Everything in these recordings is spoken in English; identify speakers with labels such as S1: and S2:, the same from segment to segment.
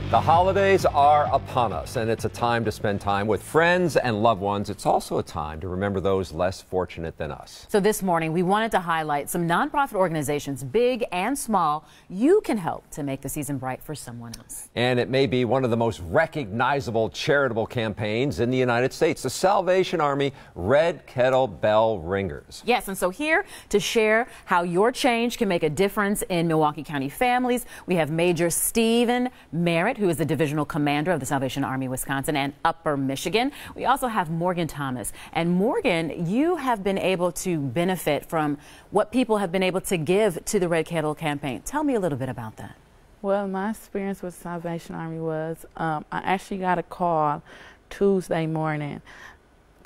S1: The holidays are upon us, and it's a time to spend time with friends and loved ones. It's also a time to remember those less fortunate than us.
S2: So this morning, we wanted to highlight some nonprofit organizations, big and small, you can help to make the season bright for someone else.
S1: And it may be one of the most recognizable charitable campaigns in the United States, the Salvation Army Red Kettle Bell Ringers.
S2: Yes, and so here to share how your change can make a difference in Milwaukee County families, we have Major Stephen Merritt, who is the Divisional Commander of the Salvation Army Wisconsin and Upper Michigan. We also have Morgan Thomas. And Morgan, you have been able to benefit from what people have been able to give to the Red Kettle campaign. Tell me a little bit about that.
S3: Well, my experience with Salvation Army was I actually got a call Tuesday morning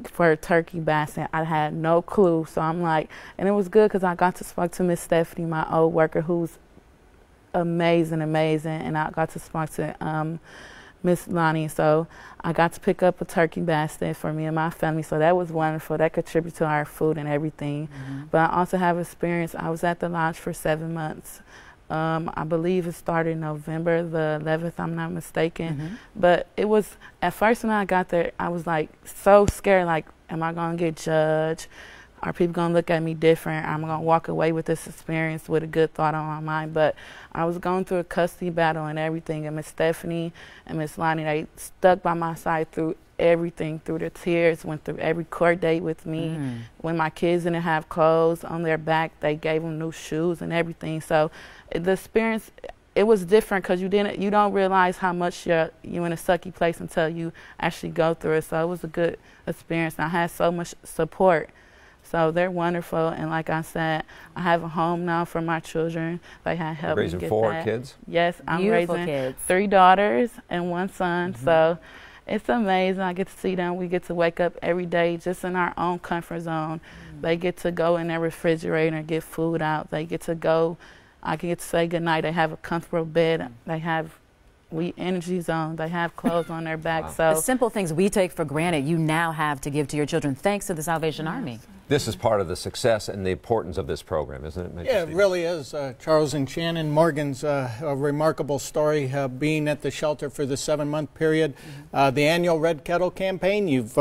S3: for a turkey basket. I had no clue, so I'm like, and it was good because I got to speak to Miss Stephanie, my old worker, who's amazing, and I got to speak to Miss Lonnie, so I got to pick up a turkey basket for me and my family, so that was wonderful. That contributed to our food and everything. But I also have experience. I was at the lodge for 7 months. I believe it started November the 11th, I'm not mistaken. But it was, at first when I got there, I was like so scared, like, am I gonna get judged? Are people going to look at me different? I'm going to walk away with this experience with a good thought on my mind. But I was going through a custody battle and everything. And Miss Stephanie and Miss Lonnie, they stuck by my side through everything, through the tears, went through every court date with me. When my kids didn't have clothes on their back, they gave them new shoes and everything. So the experience, it was different because you don't realize how much you're in a sucky place until you actually go through it. So it was a good experience. And I had so much support. So they're wonderful, and like I said, I have a home now for my children. They have helped me get that.
S1: Raising 4 kids?
S3: Yes, I'm
S2: Beautiful
S3: raising
S2: kids.
S3: 3 daughters and 1 son. So it's amazing. I get to see them. We get to wake up every day just in our own comfort zone. They get to go in their refrigerator and get food out. They get to go. I get to say goodnight. They have a comfortable bed. They have energy zone. They have clothes on their back. So
S2: the simple things we take for granted, you now have to give to your children thanks to the Salvation Army.
S1: This is part of the success and the importance of this program, isn't it, Major
S4: Yeah,
S1: Steve?
S4: it really is. Charles and Shannon, Morgan's a remarkable story, being at the shelter for the 7-month period. The annual Red Kettle campaign, you've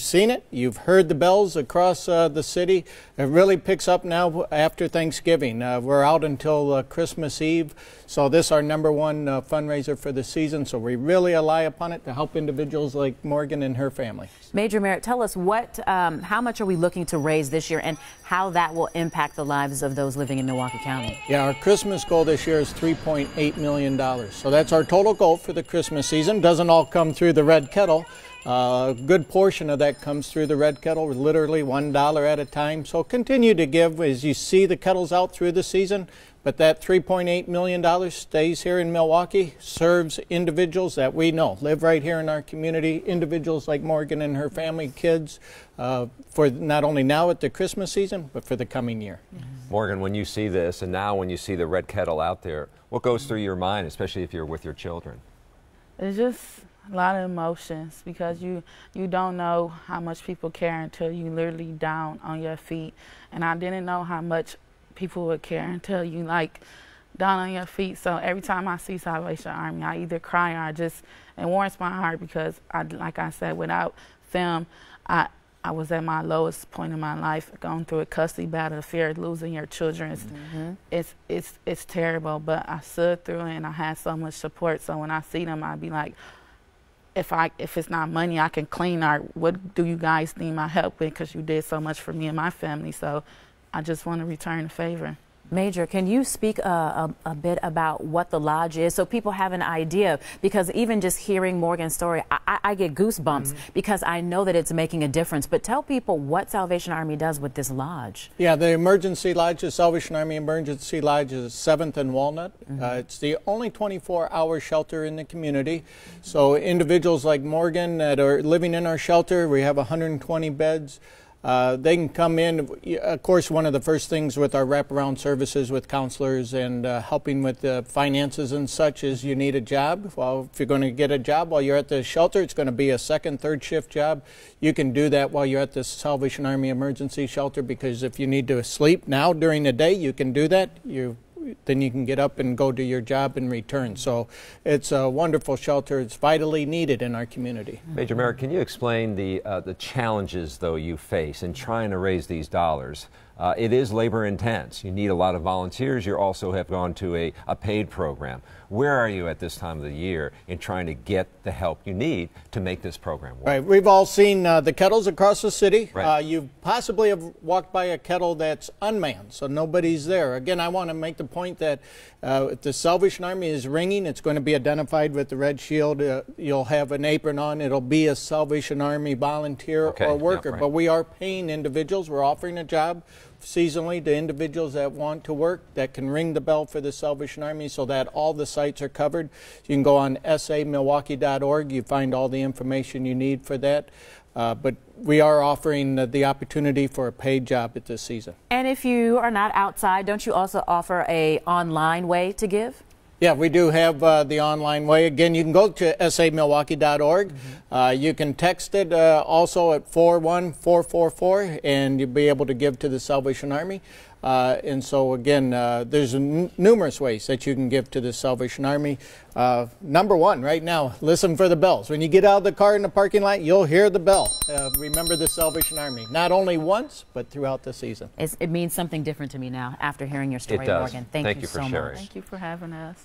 S4: seen it, you've heard the bells across the city. It really picks up now after Thanksgiving. We're out until Christmas Eve, so this is our #1 fundraiser for the season, so we really rely upon it to help individuals like Morgan and her family.
S2: Major Merritt, tell us how much are we looking to raise this year and how that will impact the lives of those living in Milwaukee County?
S4: Yeah, our Christmas goal this year is $3.8 million. So that's our total goal for the Christmas season. Doesn't all come through the Red Kettle. A good portion of that comes through the Red Kettle, literally $1 at a time. So continue to give as you see the kettles out through the season. But that $3.8 million stays here in Milwaukee, serves individuals that we know live right here in our community, individuals like Morgan and her family, kids, for not only now at the Christmas season, but for the coming year.
S1: Morgan, when you see this, and now when you see the Red Kettle out there, what goes through your mind, especially if you're with your children?
S3: it's just a lot of emotions because you don't know how much people care until you literally down on your feet. And I didn't know how much people would care until you like down on your feet. So every time I see Salvation Army, I either cry or it warms my heart because like I said, without them, I was at my lowest point in my life, going through a custody battle, the fear of losing your children. It's terrible, but I stood through it and I had so much support. So when I see them, I'd be like, if it's not money, I can clean, or what do you guys need my help with? Because you did so much for me and my family. So I just want to return the favor.
S2: Major, can you speak a bit about what the lodge is so people have an idea? Because even just hearing Morgan's story, I get goosebumps because I know that it's making a difference. But tell people what Salvation Army does with this lodge.
S4: Yeah, the emergency lodge, the Salvation Army Emergency Lodge is 7th and Walnut. It's the only 24-hour shelter in the community. So individuals like Morgan that are living in our shelter, we have 120 beds. They can come in. Of course, one of the first things with our wraparound services with counselors and helping with the finances and such is you need a job. Well, if you're going to get a job while you're at the shelter, it's going to be a second, third shift job. You can do that while you're at the Salvation Army Emergency Shelter, because if you need to sleep now during the day, you can do that. You then you can get up and go to your job and return. So it's a wonderful shelter. It's vitally needed in our community.
S1: Major Merritt, can you explain the challenges, though, you face in trying to raise these dollars? It is labor intense. You need a lot of volunteers. You also have gone to a paid program. Where are you at this time of the year in trying to get the help you need to make this program work?
S4: Right. We've all seen the kettles across the city.
S1: Right.
S4: You possibly have walked by a kettle that's unmanned, so nobody's there. Again, I want to make the point that if the Salvation Army is ringing, it's going to be identified with the red shield. You'll have an apron on. It'll be a Salvation Army volunteer or worker.
S1: Yeah, right.
S4: But we are paying individuals. We're offering a job seasonally to individuals that want to work, that can ring the bell for the Salvation Army, so that all the sites are covered. You can go on samilwaukee.org. You find all the information you need for that. But we are offering the opportunity for a paid job at this season.
S2: And if you are not outside, don't you also offer a online way to give?
S4: Yeah, we do have the online way. Again, you can go to samilwaukee.org. You can text it also at 41444, and you'll be able to give to the Salvation Army. And so, again, there's numerous ways that you can give to the Salvation Army. Number one, right now, listen for the bells. When you get out of the car in the parking lot, you'll hear the bell. Remember the Salvation Army, not only once, but throughout the season.
S2: It means something different to me now after hearing your story,
S1: It does.
S2: Morgan. Thank you
S1: for
S2: so
S1: sharing.
S2: much.
S3: Thank you for having us.